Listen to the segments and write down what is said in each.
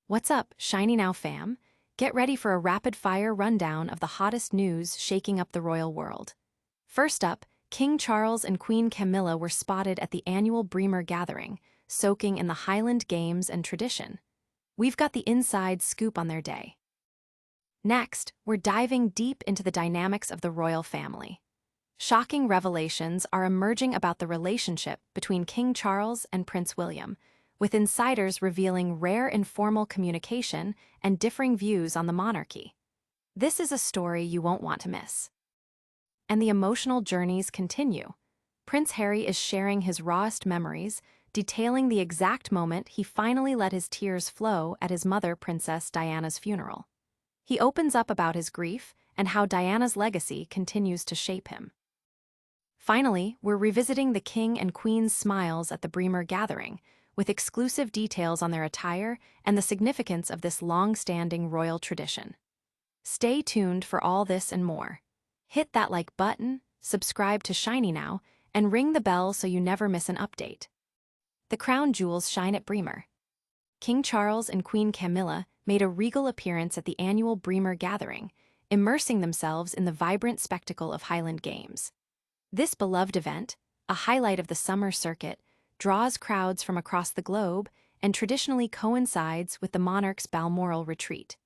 What's up, ShinyNow fam? Get ready for a rapid-fire rundown of the hottest news shaking up the royal world. First up, King Charles and Queen Camilla were spotted at the annual Braemar Gathering, soaking in the Highland games and tradition. We've got the inside scoop on their day. Next, we're diving deep into the dynamics of the royal family. Shocking revelations are emerging about the relationship between King Charles and Prince William, with insiders revealing rare informal communication and differing views on the monarchy. This is a story you won't want to miss. And the emotional journeys continue. Prince Harry is sharing his rawest memories, detailing the exact moment he finally let his tears flow at his mother, Princess Diana's funeral. He opens up about his grief and how Diana's legacy continues to shape him. Finally, we're revisiting the King and Queen's smiles at the Braemar Gathering, with exclusive details on their attire and the significance of this long-standing royal tradition. Stay tuned for all this and more. Hit that like button, subscribe to ShinyNow, and ring the bell so you never miss an update. The crown jewels shine at Braemar. King Charles and Queen Camilla made a regal appearance at the annual Braemar Gathering, immersing themselves in the vibrant spectacle of Highland games. This beloved event, a highlight of the summer circuit, draws crowds from across the globe and traditionally coincides with the monarch's Balmoral retreat.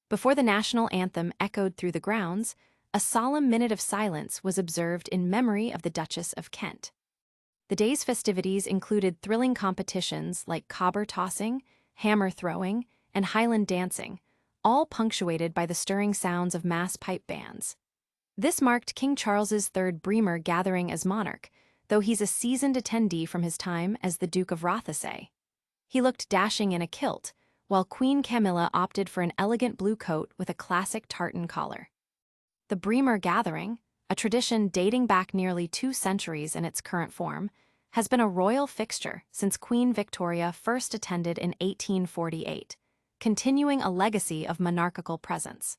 Before the national anthem echoed through the grounds, a solemn minute of silence was observed in memory of the Duchess of Kent. The day's festivities included thrilling competitions like cobber tossing, hammer throwing, and Highland dancing, all punctuated by the stirring sounds of mass pipe bands. This marked King Charles's third Braemar Gathering as monarch, though he's a seasoned attendee from his time as the Duke of Rothesay. He looked dashing in a kilt, while Queen Camilla opted for an elegant blue coat with a classic tartan collar. The Braemar Gathering, a tradition dating back nearly 2 centuries in its current form, has been a royal fixture since Queen Victoria first attended in 1848, continuing a legacy of monarchical presence.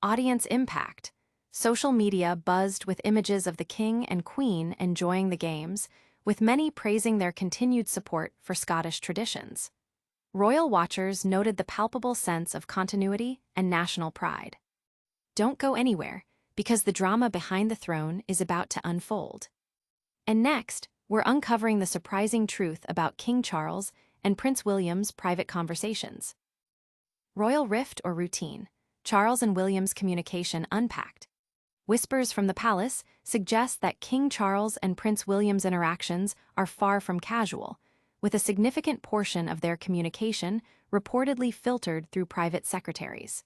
Audience impact. Social media buzzed with images of the King and Queen enjoying the games, with many praising their continued support for Scottish traditions. Royal watchers noted the palpable sense of continuity and national pride. Don't go anywhere, because the drama behind the throne is about to unfold. And next, we're uncovering the surprising truth about King Charles and Prince William's private conversations. Royal rift or routine? Charles and William's communication unpacked. Whispers from the palace suggest that King Charles and Prince William's interactions are far from casual, with a significant portion of their communication reportedly filtered through private secretaries.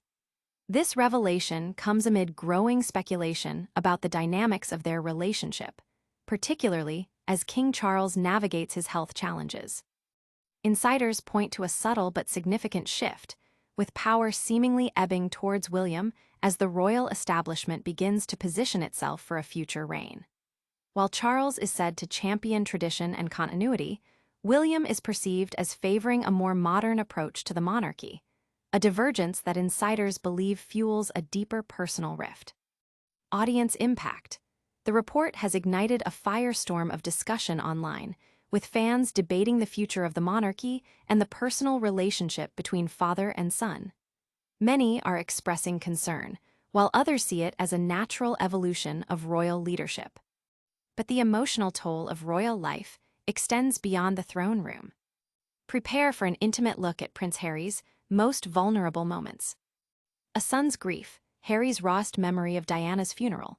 This revelation comes amid growing speculation about the dynamics of their relationship, particularly as King Charles navigates his health challenges. Insiders point to a subtle but significant shift, with power seemingly ebbing towards William as the royal establishment begins to position itself for a future reign. While Charles is said to champion tradition and continuity, William is perceived as favoring a more modern approach to the monarchy, a divergence that insiders believe fuels a deeper personal rift. Audience impact. The report has ignited a firestorm of discussion online, with fans debating the future of the monarchy and the personal relationship between father and son. Many are expressing concern, while others see it as a natural evolution of royal leadership. But the emotional toll of royal life extends beyond the throne room. Prepare for an intimate look at Prince Harry's most vulnerable moments. A son's grief, Harry's rawest memory of Diana's funeral.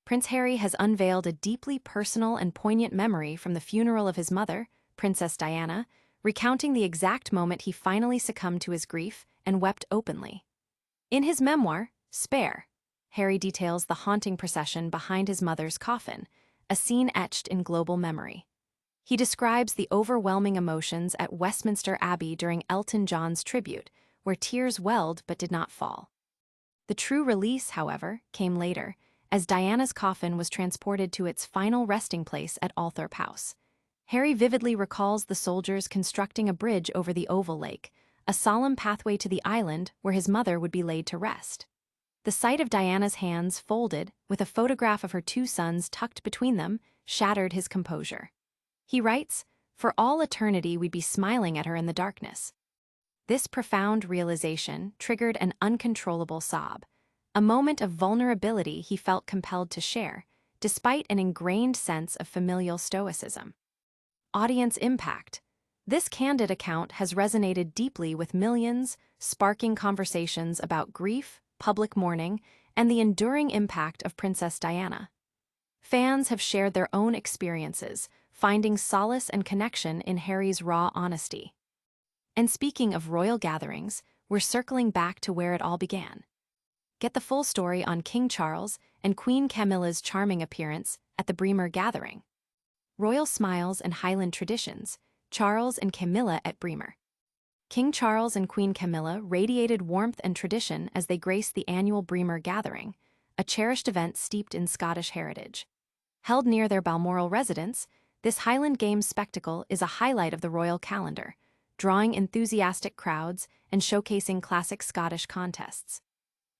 Prince Harry has unveiled a deeply personal and poignant memory from the funeral of his mother, Princess Diana, recounting the exact moment he finally succumbed to his grief and wept openly. In his memoir, Spare, Harry details the haunting procession behind his mother's coffin, a scene etched in global memory. He describes the overwhelming emotions at Westminster Abbey during Elton John's tribute, where tears welled but did not fall. The true release, however, came later, as Diana's coffin was transported to its final resting place at Althorpe House. Harry vividly recalls the soldiers constructing a bridge over the Oval Lake, a solemn pathway to the island where his mother would be laid to rest. The sight of Diana's hands folded, with a photograph of her 2 sons tucked between them, shattered his composure. He writes, "For all eternity we'd be smiling at her in the darkness." This profound realization triggered an uncontrollable sob, a moment of vulnerability he felt compelled to share, despite an ingrained sense of familial stoicism. Audience impact. This candid account has resonated deeply with millions, sparking conversations about grief, public mourning, and the enduring impact of Princess Diana. Fans have shared their own experiences, finding solace and connection in Harry's raw honesty. And speaking of royal gatherings, we're circling back to where it all began. Get the full story on King Charles and Queen Camilla's charming appearance at the Braemar Gathering. Royal smiles and Highland traditions, Charles and Camilla at Braemar. King Charles and Queen Camilla radiated warmth and tradition as they graced the annual Braemar Gathering, a cherished event steeped in Scottish heritage. Held near their Balmoral residence, this Highland Games spectacle is a highlight of the royal calendar, drawing enthusiastic crowds and showcasing classic Scottish contests.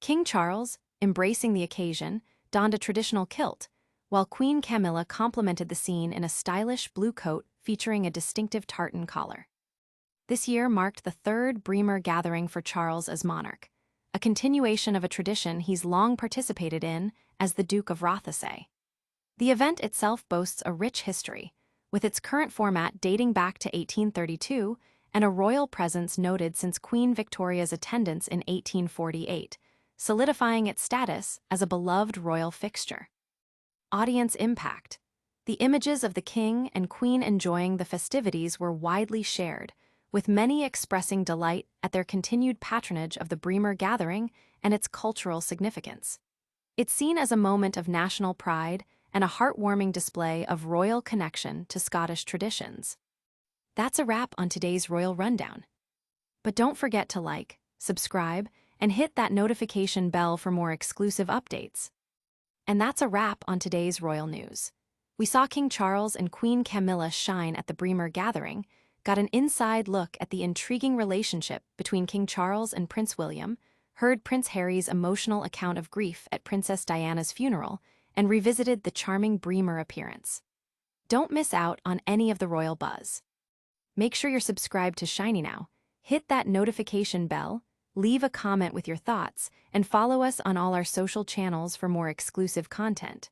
King Charles, embracing the occasion, donned a traditional kilt, while Queen Camilla complemented the scene in a stylish blue coat featuring a distinctive tartan collar. This year marked the third Braemar Gathering for Charles as monarch, a continuation of a tradition he's long participated in as the Duke of Rothesay. The event itself boasts a rich history, with its current format dating back to 1832 and a royal presence noted since Queen Victoria's attendance in 1848, solidifying its status as a beloved royal fixture. Audience impact. The images of the king and queen enjoying the festivities were widely shared, with many expressing delight at their continued patronage of the Braemar Gathering and its cultural significance. It's seen as a moment of national pride and a heartwarming display of royal connection to Scottish traditions. That's a wrap on today's Royal Rundown. But don't forget to like, subscribe, and hit that notification bell for more exclusive updates. And that's a wrap on today's royal news. We saw King Charles and Queen Camilla shine at the Braemar Gathering, got an inside look at the intriguing relationship between King Charles and Prince William, heard Prince Harry's emotional account of grief at Princess Diana's funeral, and revisited the charming Braemar appearance. Don't miss out on any of the royal buzz. Make sure you're subscribed to ShinyNow, hit that notification bell, leave a comment with your thoughts, and follow us on all our social channels for more exclusive content.